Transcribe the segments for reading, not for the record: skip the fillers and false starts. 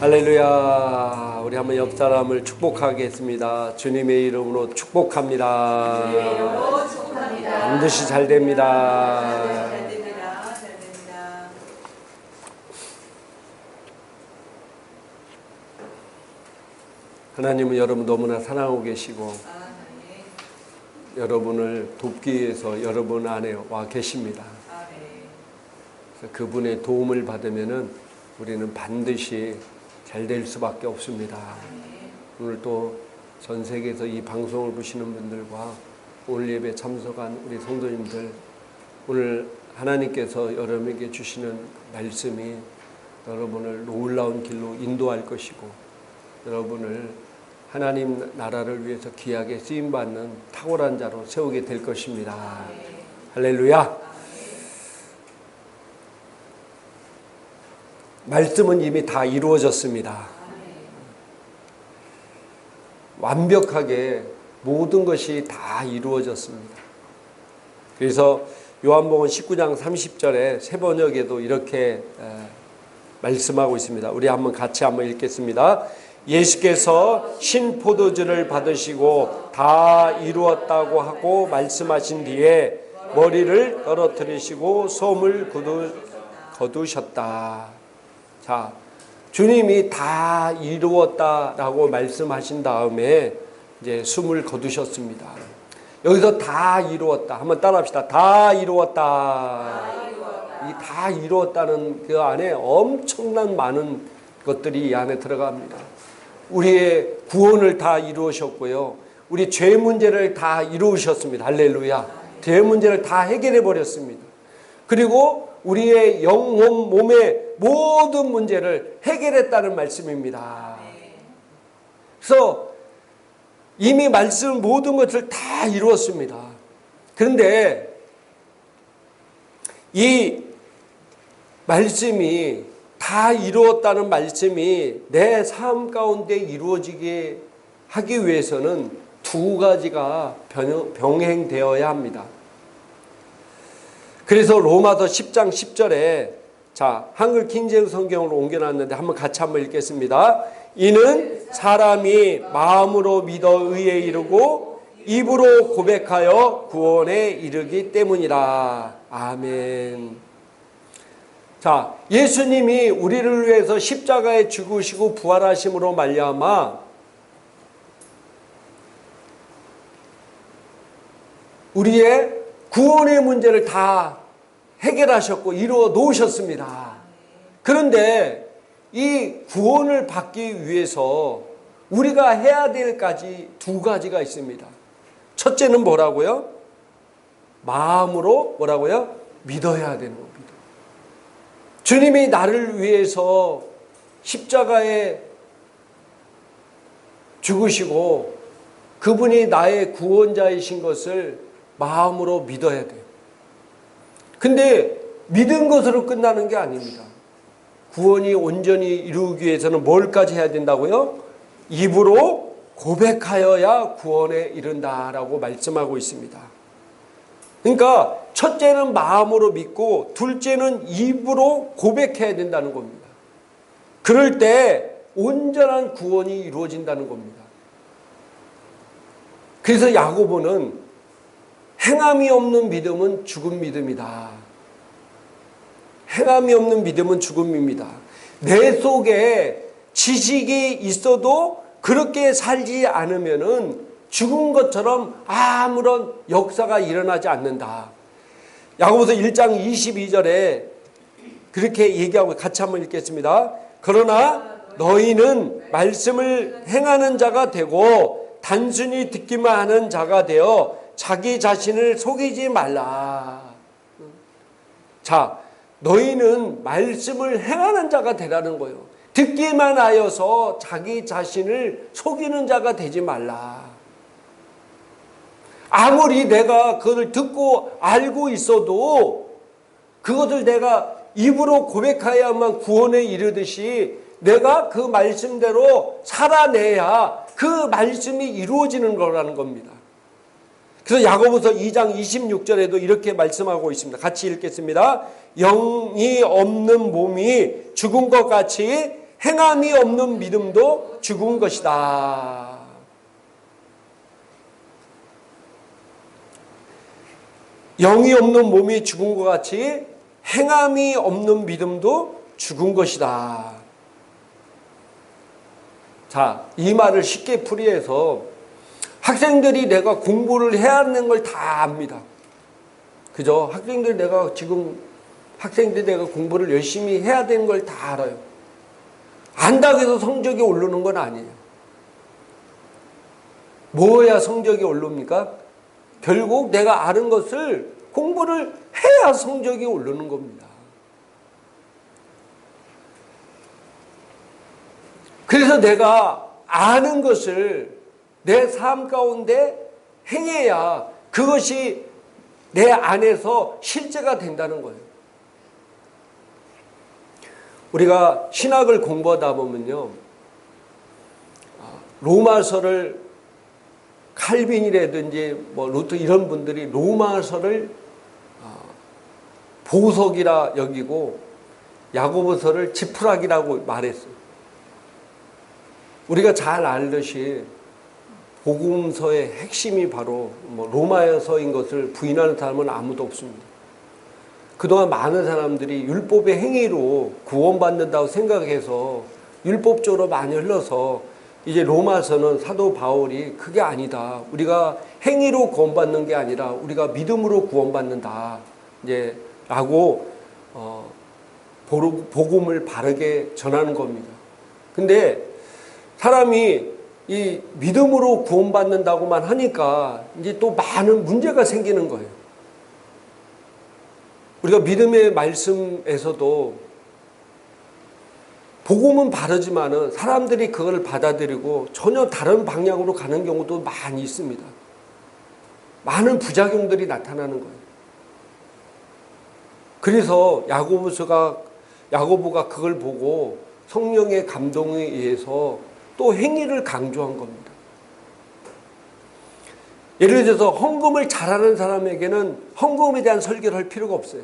할렐루야. 우리 한번 옆 사람을 축복하겠습니다. 주님의 이름으로 축복합니다. 주님의 이름으로 축복합니다. 반드시 잘 됩니다. 잘 됩니다. 잘 됩니다. 하나님은 여러분 너무나 사랑하고 계시고 네. 여러분을 돕기 위해서 여러분 안에 와 계십니다. 네. 그래서 그분의 도움을 받으면은 우리는 반드시 잘 될 수밖에 없습니다. 오늘 또 전 세계에서 이 방송을 보시는 분들과 오늘 예배 참석한 우리 성도님들, 오늘 하나님께서 여러분에게 주시는 말씀이 여러분을 놀라운 길로 인도할 것이고 여러분을 하나님 나라를 위해서 귀하게 쓰임받는 탁월한 자로 세우게 될 것입니다. 할렐루야. 말씀은 이미 다 이루어졌습니다. 완벽하게 모든 것이 다 이루어졌습니다. 그래서 요한복음 19장 30절에 새 번역에도 이렇게 말씀하고 있습니다. 우리 같이 한번 읽겠습니다. 예수께서 신포도주를 받으시고 다 이루었다고 하고 말씀하신 뒤에 머리를 떨어뜨리시고 솜을 거두셨다. 자, 주님이 다 이루었다라고 말씀하신 다음에 이제 숨을 거두셨습니다. 여기서 다 이루었다. 한번 따라합시다. 다 이루었다. 이 다 이루었다는 그 안에 엄청난 많은 것들이 이 안에 들어갑니다. 우리의 구원을 다 이루으셨고요. 우리 죄 문제를 다 이루으셨습니다. 할렐루야. 죄 문제를 다 해결해 버렸습니다. 그리고 우리의 영혼, 몸의 모든 문제를 해결했다는 말씀입니다. 그래서 이미 말씀 모든 것을 다 이루었습니다. 그런데 이 말씀이 다 이루었다는 말씀이 내 삶 가운데 이루어지게 하기 위해서는 두 가지가 병행되어야 합니다. 그래서 로마서 10장 10절에 자, 한글 킹제임스 성경으로 옮겨놨는데 같이 한번 읽겠습니다. 이는 사람이 마음으로 믿어 의에 이르고 입으로 고백하여 구원에 이르기 때문이라. 아멘. 자, 예수님이 우리를 위해서 십자가에 죽으시고 부활하심으로 말미암아 우리의 구원의 문제를 다 해결하셨고 이루어 놓으셨습니다. 그런데 이 구원을 받기 위해서 우리가 해야 될 두 가지가 있습니다. 첫째는 뭐라고요? 마음으로 뭐라고요? 믿어야 되는 겁니다. 주님이 나를 위해서 십자가에 죽으시고 그분이 나의 구원자이신 것을 마음으로 믿어야 돼요. 근데 믿은 것으로 끝나는 게 아닙니다. 구원이 온전히 이루기 위해서는 뭘까지 해야 된다고요? 입으로 고백하여야 구원에 이른다라고 말씀하고 있습니다. 그러니까 첫째는 마음으로 믿고 둘째는 입으로 고백해야 된다는 겁니다. 그럴 때 온전한 구원이 이루어진다는 겁니다. 그래서 야고보는 행함이 없는 믿음은 죽은 믿음이다. 행함이 없는 믿음은 죽음입니다. 내 속에 지식이 있어도 그렇게 살지 않으면은 죽은 것처럼 아무런 역사가 일어나지 않는다. 야고보서 1장 22절에 그렇게 얘기하고 같이 한번 읽겠습니다. 그러나 너희는 말씀을 행하는 자가 되고 단순히 듣기만 하는 자가 되어 자기 자신을 속이지 말라. 자, 너희는 말씀을 행하는 자가 되라는 거예요. 듣기만 하여서 자기 자신을 속이는 자가 되지 말라. 아무리 내가 그것을 듣고 알고 있어도 그것을 내가 입으로 고백하여야만 구원에 이르듯이 내가 그 말씀대로 살아내야 그 말씀이 이루어지는 거라는 겁니다. 그래서 야고보서 2장 26절에도 이렇게 말씀하고 있습니다. 같이 읽겠습니다. 영이 없는 몸이 죽은 것 같이 행함이 없는 믿음도 죽은 것이다. 영이 없는 몸이 죽은 것 같이 행함이 없는 믿음도 죽은 것이다. 자, 이 말을 쉽게 풀이해서 학생들이 내가 공부를 해야 하는 걸 다 압니다. 그죠? 학생들이 내가 공부를 열심히 해야 되는 걸 다 알아요. 안다고 해서 성적이 오르는 건 아니에요. 뭐야 성적이 오릅니까? 결국 내가 아는 것을 공부를 해야 성적이 오르는 겁니다. 그래서 내가 아는 것을 내 삶 가운데 행해야 그것이 내 안에서 실제가 된다는 거예요. 우리가 신학을 공부하다 보면요, 로마서를 칼빈이라든지 루터 이런 분들이 로마서를 보석이라 여기고 야고보서를 지푸라기라고 말했어요. 우리가 잘 알듯이 복음서의 핵심이 바로 로마서인 것을 부인하는 사람은 아무도 없습니다. 그동안 많은 사람들이 율법의 행위로 구원받는다고 생각해서 율법적으로 많이 흘러서 이제 로마서는 사도 바울이 그게 아니다. 우리가 행위로 구원받는 게 아니라 우리가 믿음으로 구원받는다. 이제 라고 복음을 바르게 전하는 겁니다. 근데 사람이 이 믿음으로 구원받는다고만 하니까 이제 또 많은 문제가 생기는 거예요. 우리가 믿음의 말씀에서도 복음은 바르지만은 사람들이 그걸 받아들이고 전혀 다른 방향으로 가는 경우도 많이 있습니다. 많은 부작용들이 나타나는 거예요. 그래서 야고보가 그걸 보고 성령의 감동에 의해서 또 행위를 강조한 겁니다. 예를 들어서 헌금을 잘하는 사람에게는 헌금에 대한 설교를 할 필요가 없어요.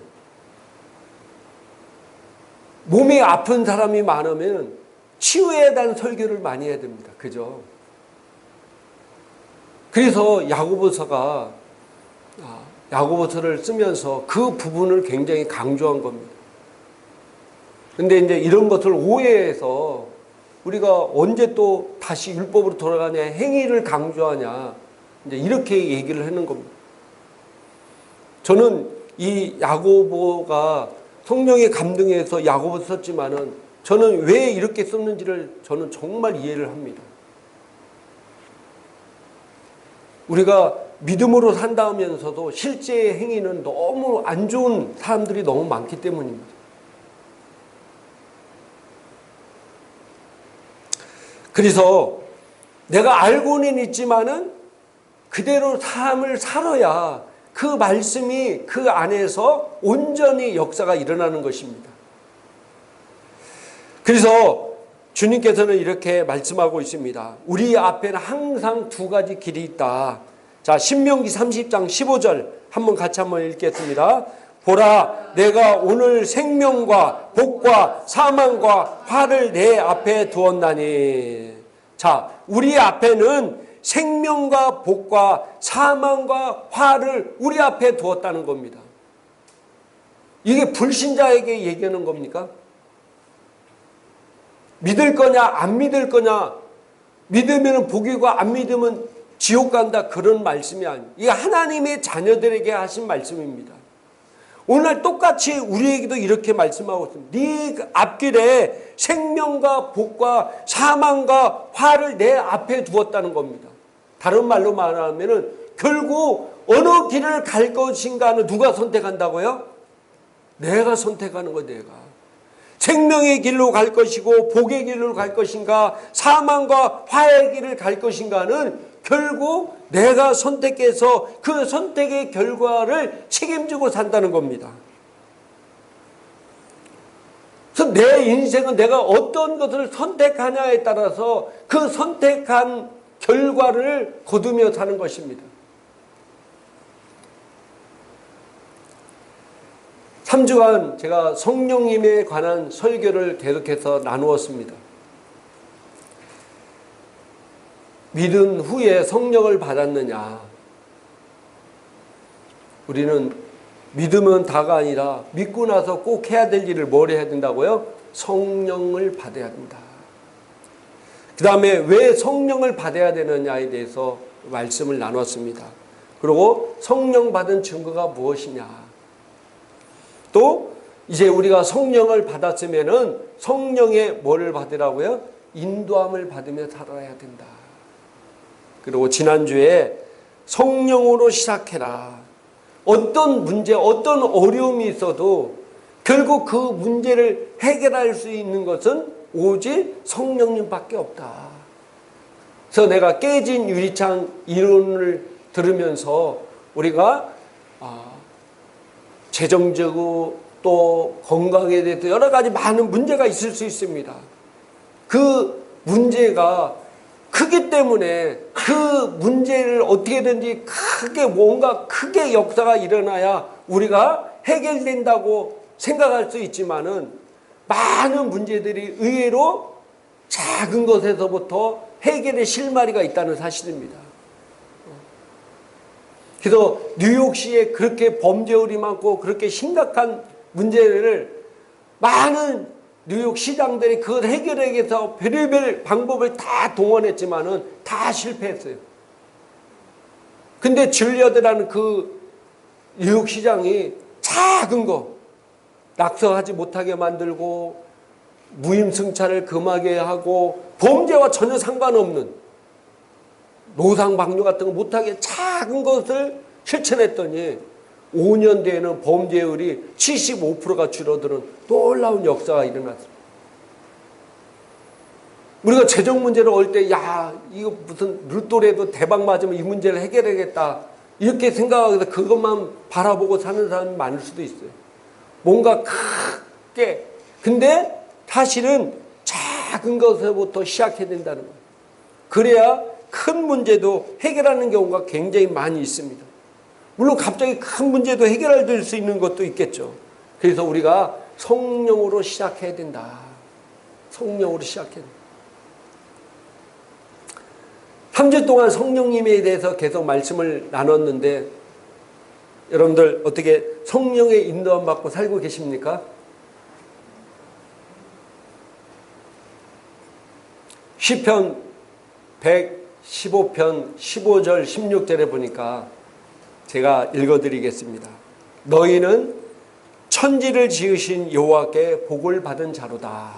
몸이 아픈 사람이 많으면 치유에 대한 설교를 많이 해야 됩니다. 그죠? 그래서 야고보서를 쓰면서 그 부분을 굉장히 강조한 겁니다. 근데 이제 이런 것을 오해해서 우리가 언제 또 다시 율법으로 돌아가냐, 행위를 강조하냐, 이제 이렇게 얘기를 하는 겁니다. 저는 이 야고보가 성령의 감동에서 야고보 썼지만은 저는 왜 이렇게 썼는지를 저는 정말 이해를 합니다. 우리가 믿음으로 산다면서도 실제의 행위는 너무 안 좋은 사람들이 너무 많기 때문입니다. 그래서 내가 알고는 있지만은 그대로 삶을 살아야 그 말씀이 그 안에서 온전히 역사가 일어나는 것입니다. 그래서 주님께서는 이렇게 말씀하고 있습니다. 우리 앞에는 항상 두 가지 길이 있다. 자, 신명기 30장 15절 한번 같이 한번 읽겠습니다. 보라, 내가 오늘 생명과 복과 사망과 화를 내 앞에 두었나니. 자, 우리 앞에는 생명과 복과 사망과 화를 우리 앞에 두었다는 겁니다. 이게 불신자에게 얘기하는 겁니까? 믿을 거냐 안 믿을 거냐, 믿으면 복이고 안 믿으면 지옥 간다, 그런 말씀이 아니에요. 이게 하나님의 자녀들에게 하신 말씀입니다. 오늘 똑같이 우리에게도 이렇게 말씀하고 있습니다. 네 앞길에 생명과 복과 사망과 화를 내 앞에 두었다는 겁니다. 다른 말로 말하면 결국 어느 길을 갈 것인가는 누가 선택한다고요? 내가 선택하는 거예요. 내가. 생명의 길로 갈 것이고 복의 길로 갈 것인가, 사망과 화의 길을 갈 것인가는 결국 내가 선택해서 그 선택의 결과를 책임지고 산다는 겁니다. 그래서 내 인생은 내가 어떤 것을 선택하냐에 따라서 그 선택한 결과를 거두며 사는 것입니다. 3주간 제가 성령님에 관한 설교를 계속해서 나누었습니다. 믿은 후에 성령을 받았느냐? 우리는 믿으면 다가 아니라 믿고 나서 꼭 해야 될 일을 뭘 해야 된다고요? 성령을 받아야 된다. 그 다음에 왜 성령을 받아야 되느냐에 대해서 말씀을 나눴습니다. 그리고 성령 받은 증거가 무엇이냐? 또 이제 우리가 성령을 받았으면은 성령의 뭐를 받으라고요? 인도함을 받으며 살아야 된다. 그리고 지난주에 성령으로 시작해라. 어떤 문제, 어떤 어려움이 있어도 결국 그 문제를 해결할 수 있는 것은 오직 성령님밖에 없다. 그래서 내가 깨진 유리창 이론을 들으면서 우리가 재정적으로 또 건강에 대해서 여러 가지 많은 문제가 있을 수 있습니다. 그 문제가 크기 때문에 그 문제를 어떻게든지 크게 뭔가 크게 역사가 일어나야 우리가 해결된다고 생각할 수 있지만은 많은 문제들이 의외로 작은 것에서부터 해결의 실마리가 있다는 사실입니다. 그래서 뉴욕시에 그렇게 범죄율이 많고 그렇게 심각한 문제를 많은 뉴욕 시장들이 그걸 해결하기 위해서 별의별 방법을 다 동원했지만은 다 실패했어요. 근데 줄리어드라는 그 뉴욕 시장이 작은 거 낙서하지 못하게 만들고 무임승차를 금하게 하고 범죄와 전혀 상관없는 노상방뇨 같은 거 못하게 작은 것을 실천했더니 5년 뒤에는 범죄율이 75%가 줄어드는 놀라운 역사가 일어났습니다. 우리가 재정 문제를 올 때 이거 무슨 루또라도 대박 맞으면 이 문제를 해결하겠다 이렇게 생각해서 그것만 바라보고 사는 사람이 많을 수도 있어요. 뭔가 크게. 근데 사실은 작은 것에서부터 시작해야 된다는 거예요. 그래야 큰 문제도 해결하는 경우가 굉장히 많이 있습니다. 물론 갑자기 큰 문제도 해결될 수 있는 것도 있겠죠. 그래서 우리가 성령으로 시작해야 된다. 성령으로 시작해야 된다. 3주 동안 성령님에 대해서 계속 말씀을 나눴는데 여러분들 어떻게 성령의 인도함 받고 살고 계십니까? 시편 115편 15절 16절에 보니까 제가 읽어드리겠습니다. 너희는 천지를 지으신 여호와께 복을 받은 자로다.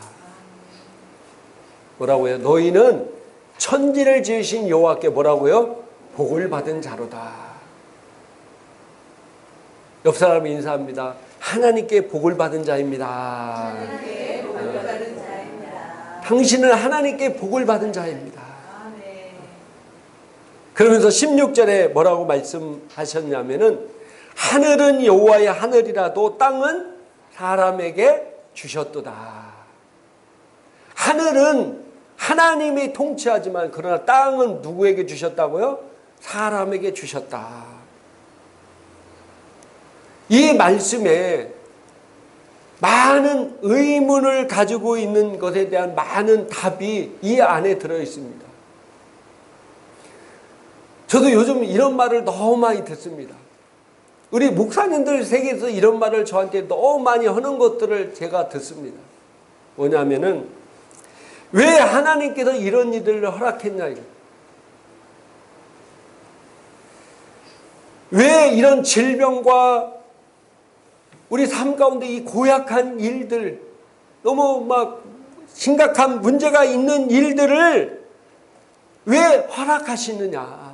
뭐라고요? 너희는 천지를 지으신 여호와께 뭐라고요? 복을 받은 자로다. 옆 사람이 인사합니다. 하나님께 복을 받은 자입니다. 하나님께 복을 받은 자입니다. 당신은 하나님께 복을 받은 자입니다. 그러면서 16절에 뭐라고 말씀하셨냐면은 하늘은 여호와의 하늘이라도 땅은 사람에게 주셨도다. 하늘은 하나님이 통치하지만 그러나 땅은 누구에게 주셨다고요? 사람에게 주셨다. 이 말씀에 많은 의문을 가지고 있는 것에 대한 많은 답이 이 안에 들어 있습니다. 저도 요즘 이런 말을 너무 많이 듣습니다. 우리 목사님들 세계에서 이런 말을 저한테 너무 많이 하는 것들을 제가 듣습니다. 뭐냐면은 왜 하나님께서 이런 일들을 허락했냐 이거. 왜 이런 질병과 우리 삶 가운데 이 고약한 일들 너무 막 심각한 문제가 있는 일들을 왜 허락하시느냐.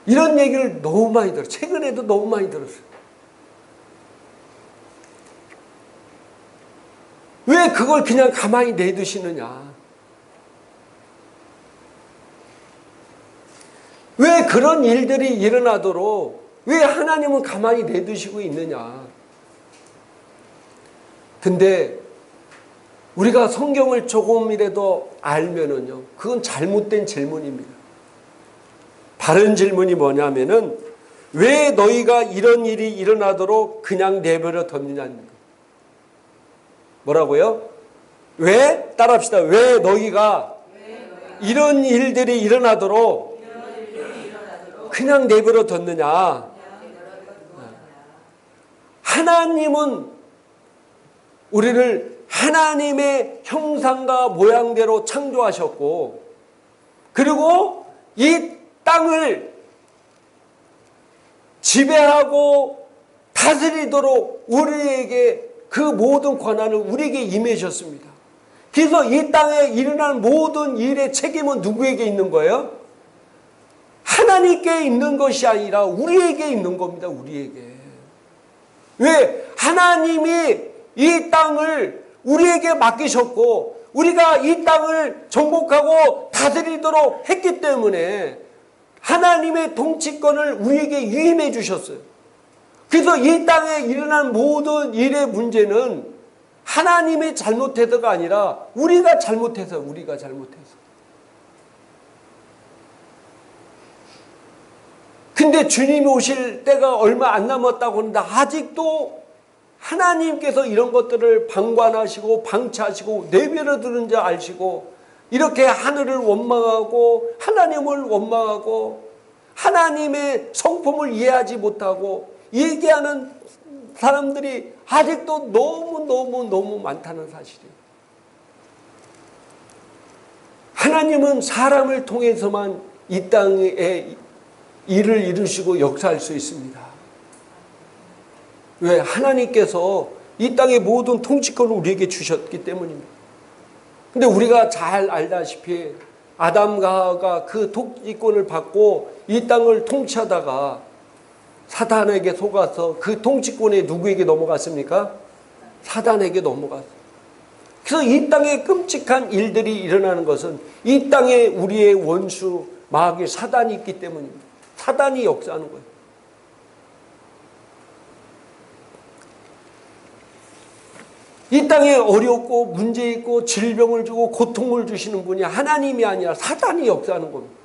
이런 얘기를 너무 많이 들어요. 최근에도 너무 많이 들었어요. 왜 그걸 그냥 가만히 내두시느냐. 왜 그런 일들이 일어나도록 왜 하나님은 가만히 내두시고 있느냐. 근데 우리가 성경을 조금이라도 알면은요, 그건 잘못된 질문입니다. 바른 질문이 뭐냐면은 왜 너희가 이런 일이 일어나도록 그냥 내버려 뒀느냐는 거예요. 뭐라고요? 왜? 따라합시다. 왜 너희가 이런 일들이 일어나도록 그냥 내버려 뒀느냐? 하나님은 우리를 하나님의 형상과 모양대로 창조하셨고, 그리고 이 땅을 지배하고 다스리도록 우리에게 그 모든 권한을 우리에게 임해주셨습니다. 그래서 이 땅에 일어난 모든 일의 책임은 누구에게 있는 거예요? 하나님께 있는 것이 아니라 우리에게 있는 겁니다. 우리에게. 왜? 하나님이 이 땅을 우리에게 맡기셨고 우리가 이 땅을 정복하고 다스리도록 했기 때문에 하나님의 통치권을 우리에게 위임해 주셨어요. 그래서 이 땅에 일어난 모든 일의 문제는 하나님이 잘못해서가 아니라 우리가 잘못해서. 근데 주님이 오실 때가 얼마 안 남았다고 하는데 아직도 하나님께서 이런 것들을 방관하시고 방치하시고 내버려 두는 줄 아시고 이렇게 하늘을 원망하고 하나님을 원망하고 하나님의 성품을 이해하지 못하고 얘기하는 사람들이 아직도 너무 많다는 사실이에요. 하나님은 사람을 통해서만 이 땅에 일을 이루시고 역사할 수 있습니다. 왜? 하나님께서 이 땅의 모든 통치권을 우리에게 주셨기 때문입니다. 근데 우리가 잘 알다시피 아담과 하와가 그 통치권을 받고 이 땅을 통치하다가 사단에게 속아서 그 통치권이 누구에게 넘어갔습니까? 사단에게 넘어갔어요. 그래서 이 땅에 끔찍한 일들이 일어나는 것은 이 땅에 우리의 원수 마귀 사단이 있기 때문입니다. 사단이 역사하는 거예요. 이 땅에 어렵고 문제 있고 질병을 주고 고통을 주시는 분이 하나님이 아니라 사단이 역사하는 겁니다.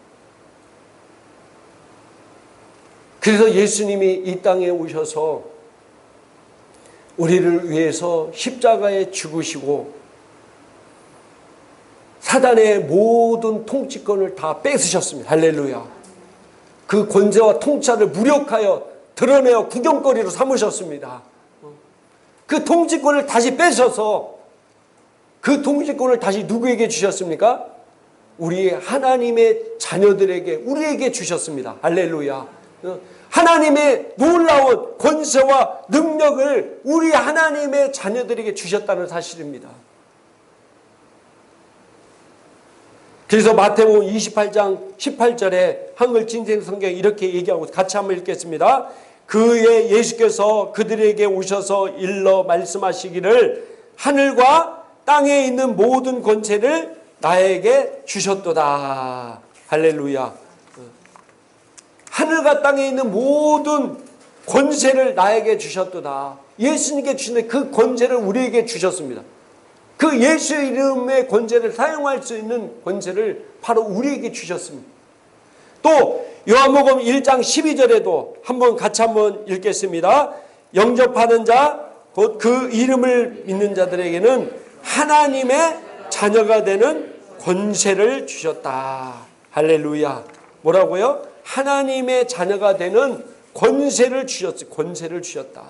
그래서 예수님이 이 땅에 오셔서 우리를 위해서 십자가에 죽으시고 사단의 모든 통치권을 다 뺏으셨습니다. 할렐루야. 그 권세와 통치를 무력하여 드러내어 구경거리로 삼으셨습니다. 그 통치권을 다시 뺏어서 그 통치권을 다시 누구에게 주셨습니까? 우리 하나님의 자녀들에게 우리에게 주셨습니다. 할렐루야. 하나님의 놀라운 권세와 능력을 우리 하나님의 자녀들에게 주셨다는 사실입니다. 그래서 마태복음 28장 18절에 한글 진생 성경에 이렇게 얘기하고 같이 한번 읽겠습니다. 그의 예수께서 그들에게 오셔서 일러 말씀하시기를 하늘과 땅에 있는 모든 권세를 나에게 주셨도다. 할렐루야. 하늘과 땅에 있는 모든 권세를 나에게 주셨도다. 예수님께 주신 그 권세를 우리에게 주셨습니다. 그 예수 이름의 권세를 사용할 수 있는 권세를 바로 우리에게 주셨습니다. 또 요한복음 1장 12절에도 같이 한번 읽겠습니다. 영접하는 자 곧 그 이름을 믿는 자들에게는 하나님의 자녀가 되는 권세를 주셨다. 할렐루야. 뭐라고요? 하나님의 자녀가 되는 권세를 주셨어요. 권세를 주셨다.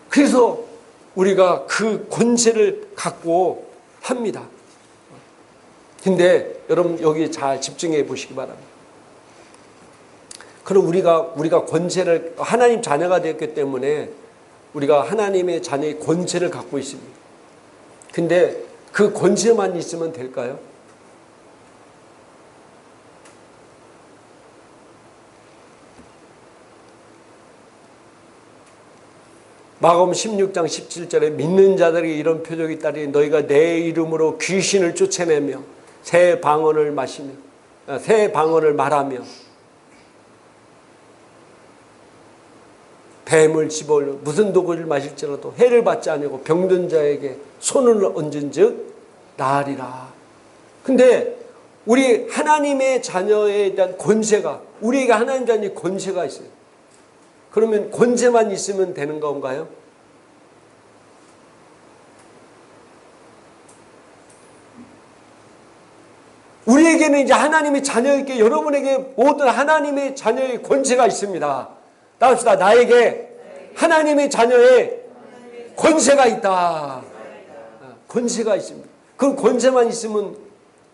그래서 우리가 그 권세를 갖고 합니다. 근데 여러분 여기 잘 집중해 보시기 바랍니다. 그럼 우리가 권세를 하나님 자녀가 되었기 때문에 우리가 하나님의 자녀의 권세를 갖고 있습니다. 근데 그 권세만 있으면 될까요? 마가복음 16장 17절에 믿는 자들에게 이런 표적이 있다니 너희가 내 이름으로 귀신을 쫓아내며 새 방언을 말하며 뱀을 집어올려 무슨 독을 마실지라도 해를 받지 아니하고 병든 자에게 손을 얹은 즉 나으리라. 근데 우리 하나님의 자녀에 대한 권세가 우리에게 하나님 자녀의 권세가 있어요. 그러면 권세만 있으면 되는 건가요? 우리에게는 이제 하나님의 자녀에게, 여러분에게 모든 하나님의 자녀의 권세가 있습니다. 따릅시다. 나에게 하나님의 자녀의 권세가 있다. 권세가 있습니다. 그 권세만 있으면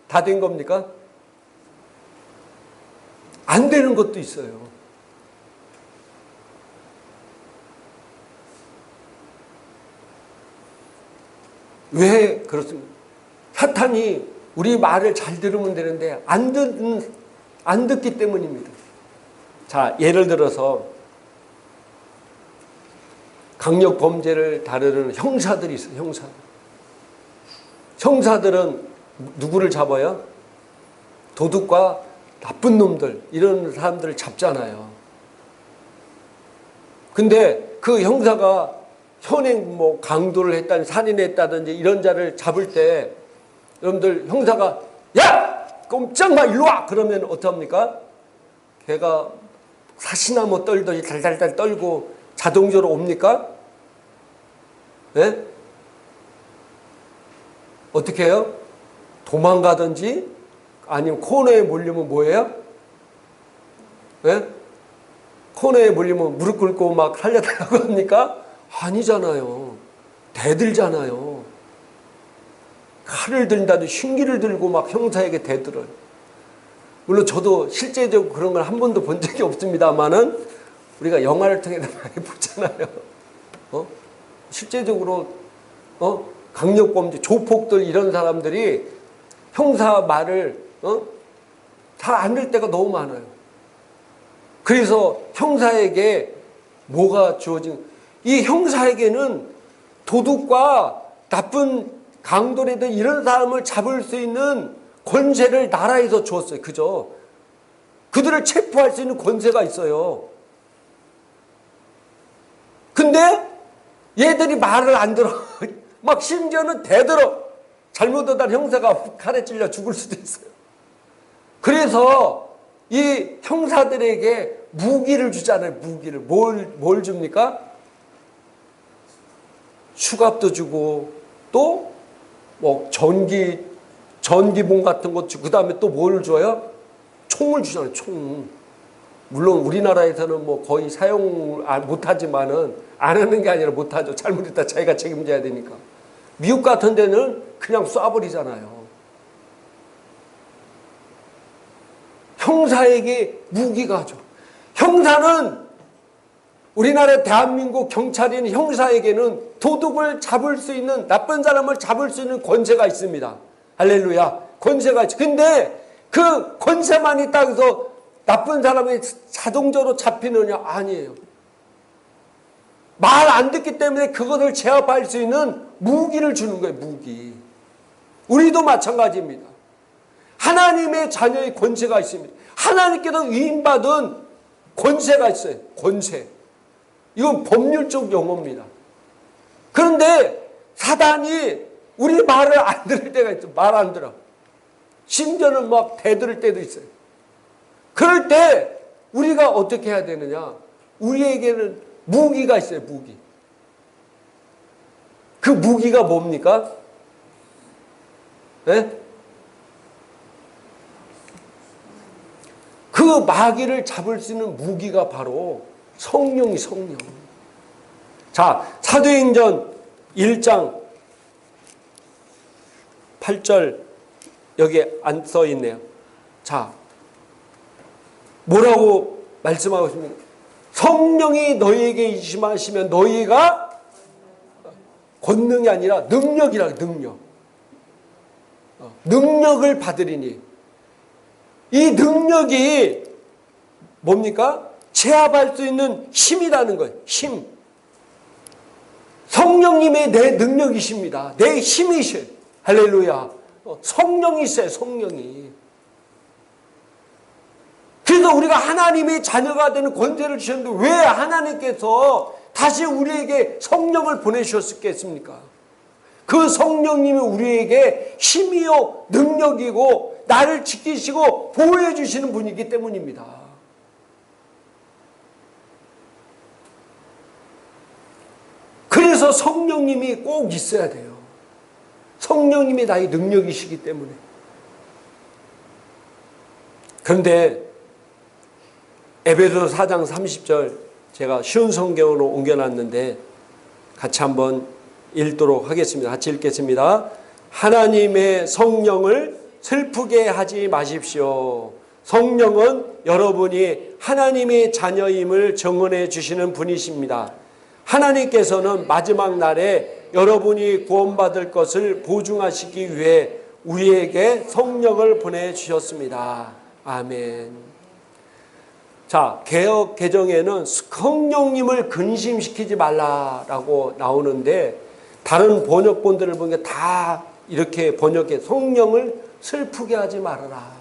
다 된 겁니까? 안 되는 것도 있어요. 왜 그렇습니까? 사탄이 우리 말을 잘 들으면 되는데 안 듣기 때문입니다. 자, 예를 들어서 강력 범죄를 다루는 형사들이 있어요. 형사들. 형사들은 누구를 잡아요? 도둑과 나쁜 놈들, 이런 사람들을 잡잖아요. 근데 그 형사가 현행 강도를 했다든지 살인했다든지 이런 자를 잡을 때 여러분들 형사가 야! 꼼짝마 일로 와! 그러면 어떡합니까? 걔가 사시나무 떨듯이 달달달 떨고 자동적으로 옵니까? 예? 어떻게 해요? 도망가든지 아니면 코너에 몰리면 뭐예요? 예? 코너에 몰리면 무릎 꿇고 막 살려달라고 합니까? 아니잖아요. 대들잖아요. 칼을 든다든지 흉기를 들고 막 형사에게 대들어요. 물론 저도 실제적으로 그런 걸 한 번도 본 적이 없습니다만은 우리가 영화를 통해 많이 보잖아요. 실제적으로 강력범죄, 조폭들 이런 사람들이 형사 말을 잘 안 들 때가 너무 많아요. 그래서 형사에게 뭐가 주어진, 이 형사에게는 도둑과 나쁜 강도라든 이런 사람을 잡을 수 있는 권세를 나라에서 주었어요. 그죠? 그들을 체포할 수 있는 권세가 있어요. 근데 얘들이 말을 안 들어. 막 심지어는 대들어. 잘못하다 형사가 칼에 찔려 죽을 수도 있어요. 그래서 이 형사들에게 무기를 주잖아요. 무기를. 뭘 줍니까? 수갑도 주고 또 전기봉 같은 것 주고, 그 다음에 또 뭘 줘요? 총을 주잖아요. 총. 물론 우리나라에서는 거의 사용 못하지만은, 안 하는 게 아니라 못하죠. 잘못했다 자기가 책임져야 되니까. 미국 같은 데는 그냥 쏴버리잖아요. 형사에게 무기가 줘. 형사는, 우리나라 대한민국 경찰인 형사에게는 도둑을 잡을 수 있는, 나쁜 사람을 잡을 수 있는 권세가 있습니다. 할렐루야. 권세가 있죠. 근데 그 권세만 있다고 해서 나쁜 사람이 자동적으로 잡히느냐? 아니에요. 말 안 듣기 때문에 그것을 제압할 수 있는 무기를 주는 거예요. 무기. 우리도 마찬가지입니다. 하나님의 자녀의 권세가 있습니다. 하나님께서 위임받은 권세가 있어요. 권세. 이건 법률적 용어입니다. 그런데 사단이 우리 말을 안 들을 때가 있어요. 말 안 들어. 심지어는 막 대들을 때도 있어요. 그럴 때 우리가 어떻게 해야 되느냐? 우리에게는 무기가 있어요. 무기. 그 무기가 뭡니까? 네? 그 마귀를 잡을 수 있는 무기가 바로 성령이 성령. 자, 사도행전 1장 8절 여기에 안 써 있네요. 자, 뭐라고 말씀하고 있습니까? 성령이 너희에게 임하시면 너희가 권능이 아니라 능력이라. 능력. 능력을 받으리니. 이 능력이 뭡니까? 제압할 수 있는 힘이라는 거예요. 힘. 성령님의 내 능력이십니다. 내 힘이셔요. 할렐루야. 성령이세요. 성령이. 그래서 우리가 하나님의 자녀가 되는 권세를 주셨는데 왜 하나님께서 다시 우리에게 성령을 보내주셨겠습니까? 그 성령님이 우리에게 힘이요 능력이고 나를 지키시고 보호해 주시는 분이기 때문입니다. 그래서 성령님이 꼭 있어야 돼요. 성령님이 나의 능력이시기 때문에. 그런데 에베소 4장 30절 제가 쉬운 성경으로 옮겨놨는데 같이 한번 읽도록 하겠습니다. 같이 읽겠습니다. 하나님의 성령을 슬프게 하지 마십시오. 성령은 여러분이 하나님의 자녀임을 증언해 주시는 분이십니다. 하나님께서는 마지막 날에 여러분이 구원받을 것을 보증하시기 위해 우리에게 성령을 보내주셨습니다. 아멘. 자, 개역 개정에는 성령님을 근심시키지 말라라고 나오는데 다른 번역본들을 보니까 다 이렇게 번역해 성령을 슬프게 하지 말아라.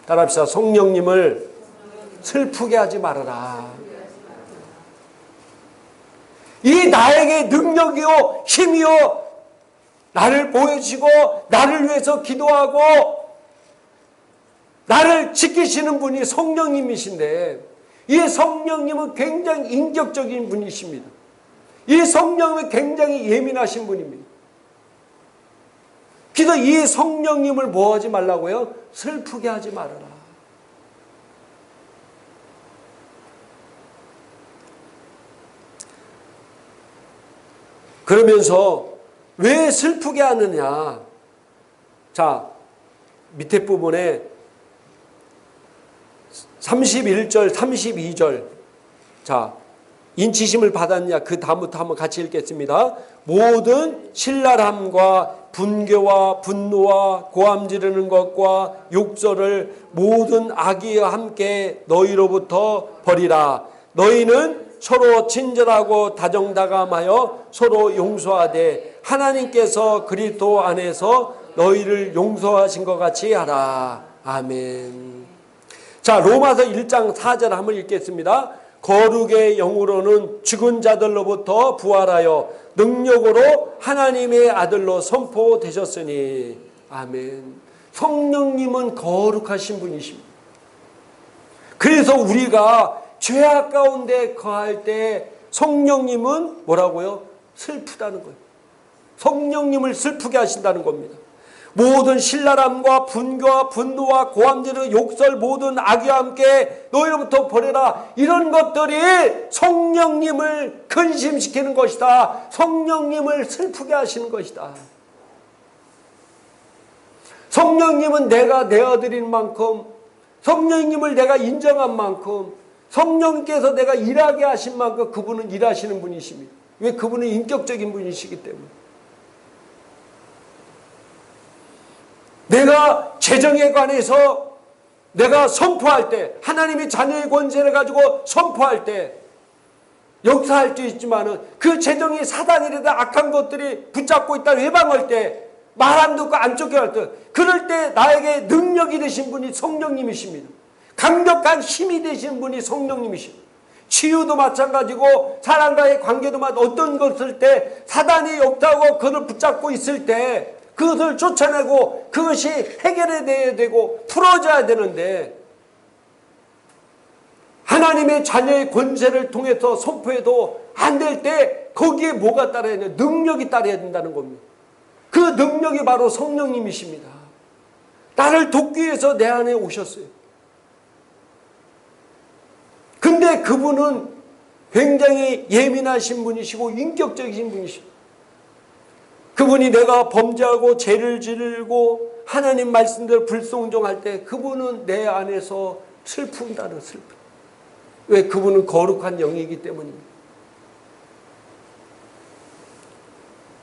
따라합시다. 성령님을 슬프게 하지 말아라. 이 나에게 능력이요 힘이요 나를 보여주시고 나를 위해서 기도하고 나를 지키시는 분이 성령님이신데 이 성령님은 굉장히 인격적인 분이십니다. 이 성령님은 굉장히 예민하신 분입니다. 그래서 이 성령님을 뭐 하지 말라고요? 슬프게 하지 말아라. 그러면서 왜 슬프게 하느냐? 자, 밑에 부분에 31절, 32절. 자, 인치심을 받았냐? 그 다음부터 한번 같이 읽겠습니다. 모든 신랄함과 분교와 분노와 고함 지르는 것과 욕설을 모든 악의와 함께 너희로부터 버리라. 너희는 서로 친절하고 다정다감하여 서로 용서하되 하나님께서 그리스도 안에서 너희를 용서하신 것 같이 하라. 아멘. 자, 로마서 1장 4절 한번 읽겠습니다. 거룩의 영으로는 죽은 자들로부터 부활하여 능력으로 하나님의 아들로 선포되셨으니. 아멘. 성령님은 거룩하신 분이십니다. 그래서 우리가 죄악 가운데 거할 때 성령님은 뭐라고요? 슬프다는 거예요. 성령님을 슬프게 하신다는 겁니다. 모든 신랄함과 분교와 분노와 고함지르 욕설 모든 악의와 함께 너희로부터 버려라. 이런 것들이 성령님을 근심시키는 것이다. 성령님을 슬프게 하시는 것이다. 성령님은 내가 내어드린 만큼, 성령님을 내가 인정한 만큼, 성령께서 내가 일하게 하신 만큼 그분은 일하시는 분이십니다. 왜? 그분은 인격적인 분이시기 때문에. 내가 재정에 관해서 내가 선포할 때, 하나님의 자녀의 권세를 가지고 선포할 때 역사할 수 있지만은 그 재정이 사단이라든 악한 것들이 붙잡고 있다 회방할 때 말 안 듣고 안 쫓겨날 때, 그럴 때 나에게 능력이 되신 분이 성령님이십니다. 강력한 힘이 되신 분이 성령님이십니다. 치유도 마찬가지고 사람과의 관계도 어떤 것을 때 사단이 역사하고 그를 붙잡고 있을 때 그것을 쫓아내고 그것이 해결해야 되고 풀어져야 되는데 하나님의 자녀의 권세를 통해서 선포해도 안 될 때 거기에 뭐가 따라야 되냐? 능력이 따라야 된다는 겁니다. 그 능력이 바로 성령님이십니다. 나를 돕기 위해서 내 안에 오셨어요. 근데 그분은 굉장히 예민하신 분이시고 인격적이신 분이십니다. 그분이 내가 범죄하고 죄를 지르고 하나님 말씀대로 불순종할 때 그분은 내 안에서 슬픈다는 슬픔. 왜? 그분은 거룩한 영이기 때문입니다.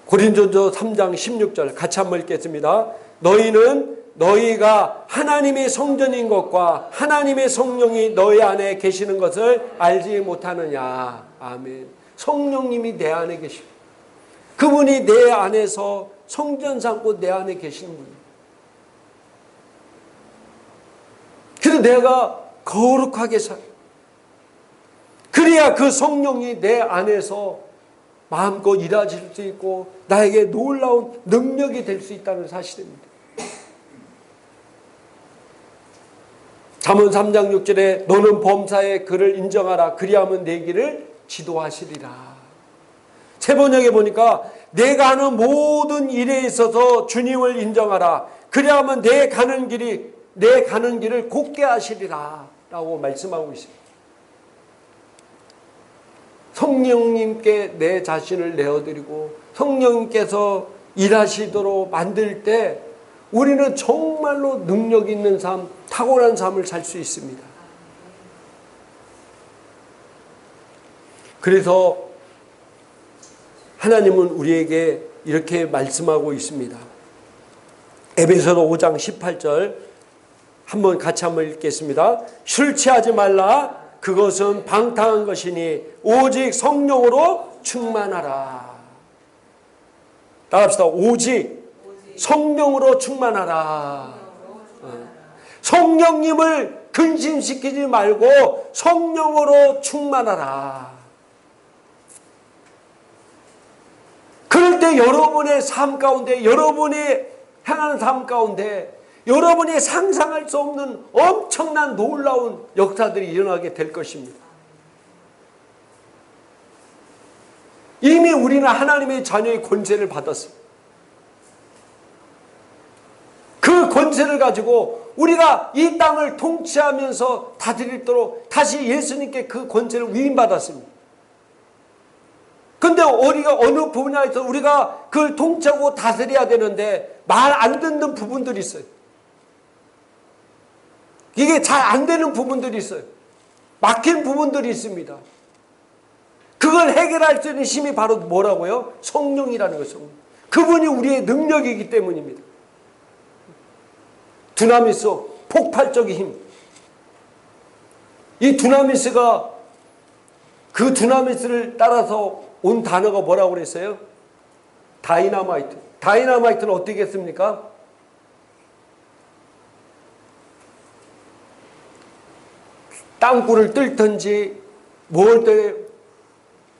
고린도전서 3장 16절 같이 한번 읽겠습니다. 너희는 너희가 하나님의 성전인 것과 하나님의 성령이 너희 안에 계시는 것을 알지 못하느냐. 아멘. 성령님이 내 안에 계시고 그분이 내 안에서 성전 삼고 내 안에 계시는 분이에요. 그래서 내가 거룩하게 살. 그래야 그 성령이 내 안에서 마음껏 일하실 수 있고 나에게 놀라운 능력이 될 수 있다는 사실입니다. 잠언 3장 6절에 너는 범사에 그를 인정하라. 그리하면 내 길을 지도하시리라. 새 번역에 보니까 내가 하는 모든 일에 있어서 주님을 인정하라. 그리하면 내 가는 길이 내 가는 길을 곧게 하시리라 라고 말씀하고 있습니다. 성령님께 내 자신을 내어드리고 성령님께서 일하시도록 만들 때 우리는 정말로 능력 있는 삶, 탁월한 삶을 살 수 있습니다. 그래서 하나님은 우리에게 이렇게 말씀하고 있습니다. 에베소서 5장 18절 한번 같이 한번 읽겠습니다. 술 취하지 말라. 그것은 방탕한 것이니 오직 성령으로 충만하라. 따라합시다. 오직 성령으로 충만하라. 성령님을 근심시키지 말고 성령으로 충만하라. 그럴 때 여러분의 삶 가운데, 여러분이 향하는 삶 가운데 여러분이 상상할 수 없는 엄청난 놀라운 역사들이 일어나게 될 것입니다. 이미 우리는 하나님의 자녀의 권세를 받았습니다. 그 권세를 가지고 우리가 이 땅을 통치하면서 다스리도록 다시 예수님께 그 권세를 위임받았습니다. 근데 우리가 어느 분야에서 우리가 그걸 통치하고 다스려야 되는데 말 안 듣는 부분들이 있어요. 이게 잘 안 되는 부분들이 있어요. 막힌 부분들이 있습니다. 그걸 해결할 수 있는 힘이 바로 뭐라고요? 성령이라는 것이죠. 그분이 우리의 능력이기 때문입니다. 두나미스, 폭발적인 힘. 이 두나미스가 그 두나미스를 따라서 온 단어가 뭐라고 그랬어요? 다이너마이트. 다이너마이트는 어떻게 했습니까? 땅굴을 뚫든지 뭘 때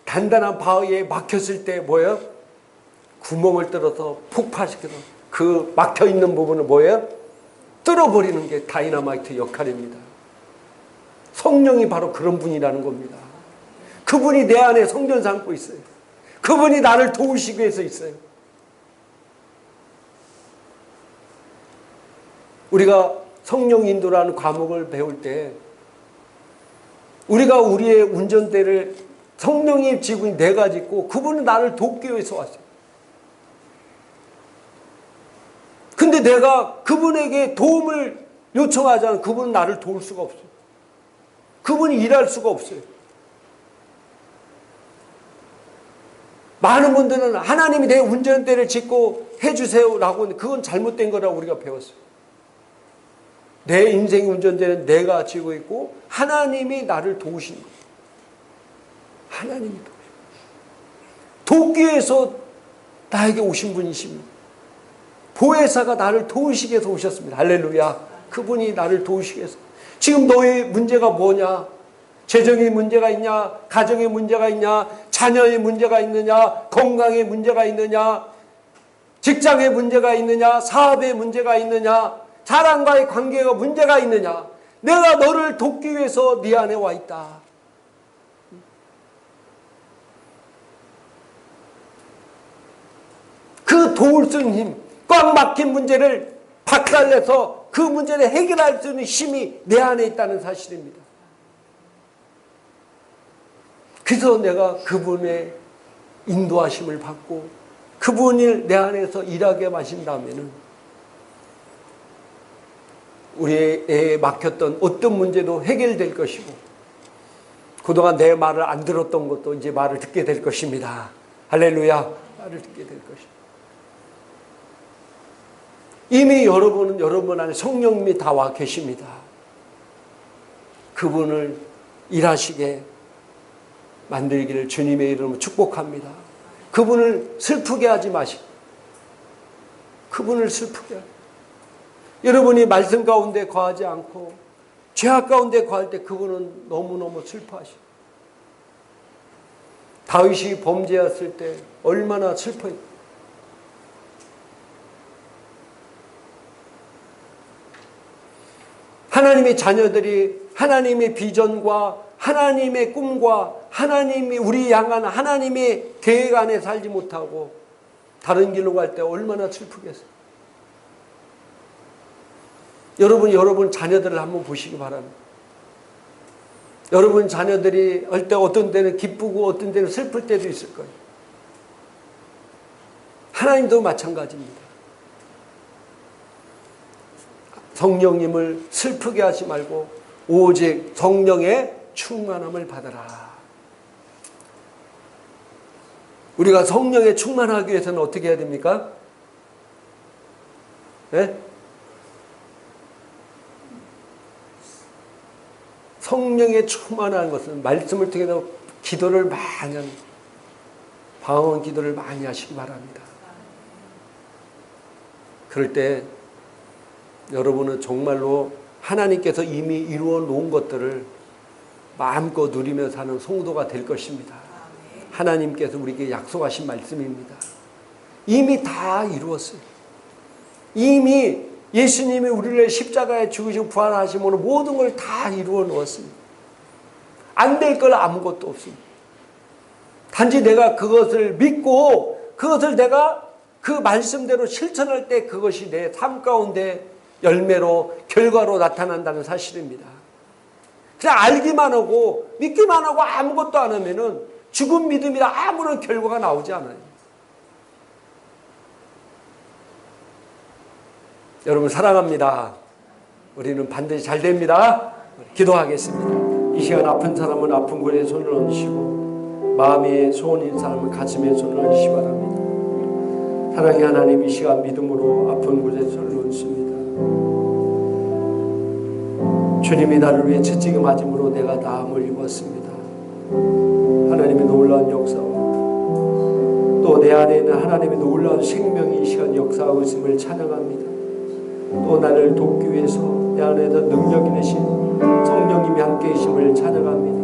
단단한 바위에 막혔을 때 뭐예요? 구멍을 뚫어서 폭파시켜서 그 막혀있는 부분을 뭐예요? 뚫어버리는 게 다이너마이트 역할입니다. 성령이 바로 그런 분이라는 겁니다. 그분이 내 안에 성전 삼고 있어요. 그분이 나를 도우시기 위해서 있어요. 우리가 성령 인도라는 과목을 배울 때 우리가 우리의 운전대를 성령이 지고 내가 짓고 그분은 나를 돕기 위해서 왔어요. 근데 내가 그분에게 도움을 요청하지 않으면 그분은 나를 도울 수가 없어요. 그분이 일할 수가 없어요. 많은 분들은 하나님이 내 운전대를 짓고 해주세요 라고 하는데 그건 잘못된 거라고 우리가 배웠어요. 내 인생 운전대는 내가 지고 있고 하나님이 나를 도우시는 거예요. 하나님이 돕기 위해서 나에게 오신 분이십니다. 보혜사가 나를 도우시기 위해서 오셨습니다. 할렐루야. 그분이 나를 도우시기 위해서. 지금 너의 문제가 뭐냐? 재정의 문제가 있냐? 가정의 문제가 있냐? 자녀의 문제가 있느냐? 건강의 문제가 있느냐? 직장의 문제가 있느냐? 사업의 문제가 있느냐? 사람과의 관계가 문제가 있느냐? 내가 너를 돕기 위해서 네 안에 와 있다. 그 도울 수 있는 힘, 꽉 막힌 문제를 박살내서 그 문제를 해결할 수 있는 힘이 내 안에 있다는 사실입니다. 그래서 내가 그분의 인도하심을 받고 그분을 내 안에서 일하게 하신다면은 우리의 막혔던 어떤 문제도 해결될 것이고 그동안 내 말을 안 들었던 것도 이제 말을 듣게 될 것입니다. 할렐루야. 말을 듣게 될 것입니다. 이미 여러분은 여러분 안에 성령님이 다 와 계십니다. 그분을 일하시게 만들기를 주님의 이름으로 축복합니다. 그분을 슬프게 하지 마시고 그분을 슬프게 하고 여러분이 말씀 가운데 거하지 않고 죄악 가운데 거할 때 그분은 너무너무 슬퍼하시고 다윗이 범죄했을 때 얼마나 슬퍼했고 하나님의 자녀들이 하나님의 비전과 하나님의 꿈과 하나님이 우리 향한 하나님의 계획 안에 살지 못하고 다른 길로 갈 때 얼마나 슬프겠어요. 여러분 자녀들을 한번 보시기 바랍니다. 여러분 자녀들이 할 때 어떤 때는 기쁘고 어떤 때는 슬플 때도 있을 거예요. 하나님도 마찬가지입니다. 성령님을 슬프게 하지 말고 오직 성령의 충만함을 받아라. 우리가 성령에 충만하기 위해서는 어떻게 해야 됩니까? 네? 성령에 충만한 것은 말씀을 통해서 기도를 많이 하는, 방언 기도를 많이 하시기 바랍니다. 그럴 때 여러분은 정말로 하나님께서 이미 이루어 놓은 것들을 마음껏 누리며 사는 성도가 될 것입니다. 하나님께서 우리에게 약속하신 말씀입니다. 이미 다 이루었어요. 이미 예수님이 우리를 십자가에 죽으시고 부활하심으로 모든 걸 다 이루어 놓았습니다. 안 될 걸 아무것도 없습니다. 단지 내가 그것을 믿고 그것을 내가 그 말씀대로 실천할 때 그것이 내 삶 가운데 열매로 결과로 나타난다는 사실입니다. 그냥 알기만 하고 믿기만 하고 아무것도 안 하면은 죽은 믿음이라 아무런 결과가 나오지 않아요. 여러분 사랑합니다. 우리는 반드시 잘 됩니다. 기도하겠습니다. 이 시간 아픈 사람은 아픈 곳에 손을 얹으시고 마음의 소원인 사람은 가슴에 손을 얹으시기 바랍니다. 사랑의 하나님, 이 시간 믿음으로 아픈 곳에 손을 얹습니다. 주님이 나를 위해 채찍에 맞음으로 내가 나음을 입었습니다. 하나님의 놀라운 역사와 또 내 안에 있는 하나님의 놀라운 생명이 이 시간 역사하고 있음을 찬양합니다. 또 나를 돕기 위해서 내 안에서 능력이 되신 성령님이 함께 계심을 찬양합니다.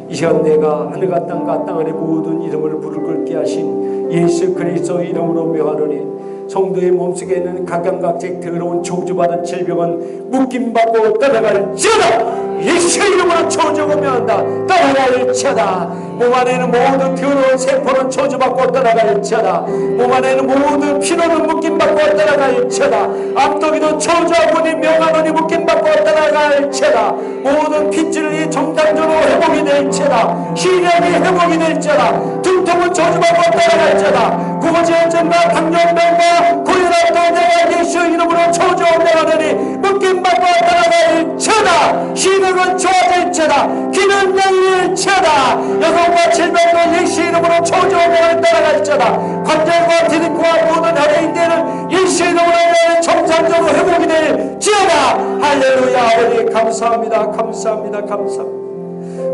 이 시간 내가 하늘과 땅과 땅 안의 모든 이름을 부를 끓게 하신 예수 그리스도 이름으로 명하노니 성도의 몸속에 있는 각양각색 더러운 저주받은 질병은 묶임받고 떠나갈지어다. 예수 이름으로 저주하고 명한다. 떠나갈지어다. 몸 안에 있는 모든 더러운 세포는 저주받고 떠나갈지어다. 몸 안에 있는 모든 피로는 묶임받고 떠나갈지어다. 암독이도 저주하고 명하노니 묶임받고 떠나갈지어다. 모든 핏줄이 정상적으로 회복이 될지어다. 시력이 회복이 될지어다. 두통은 저주받고 떠나갈지어다. 구거지혈증과 당뇨병과 고혈압도 내가 예수 이름으로 저주하고 명하노니 묶임받고 떠나갈지어다. 시력은 좋아질지어다. 귀는 열릴지어다. 여성과 질병도 예수 이름으로 저주하고 떠나갈지어다. 관절과 디스크와 모든 혈액인대는 예수 이름으로 정상적으로 회복이 될지어다. 할렐루야. 아버지 감사합니다. 감사합니다. 감사합니다.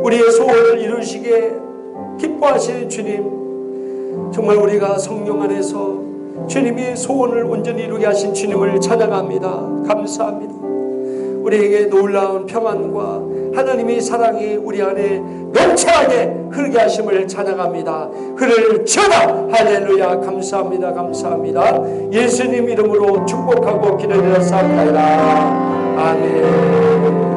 우리의 소원을 이루시기에 기뻐하시는 주님, 정말 우리가 성령 안에서 주님이 소원을 온전히 이루게 하신 주님을 찬양합니다. 감사합니다. 우리에게 놀라운 평안과 하나님의 사랑이 우리 안에 넘쳐나게 흐르게 하심을 찬양합니다. 흐를지어다. 할렐루야. 감사합니다. 감사합니다. 예수님 이름으로 축복하고 기도드렸사옵나이다. 아멘.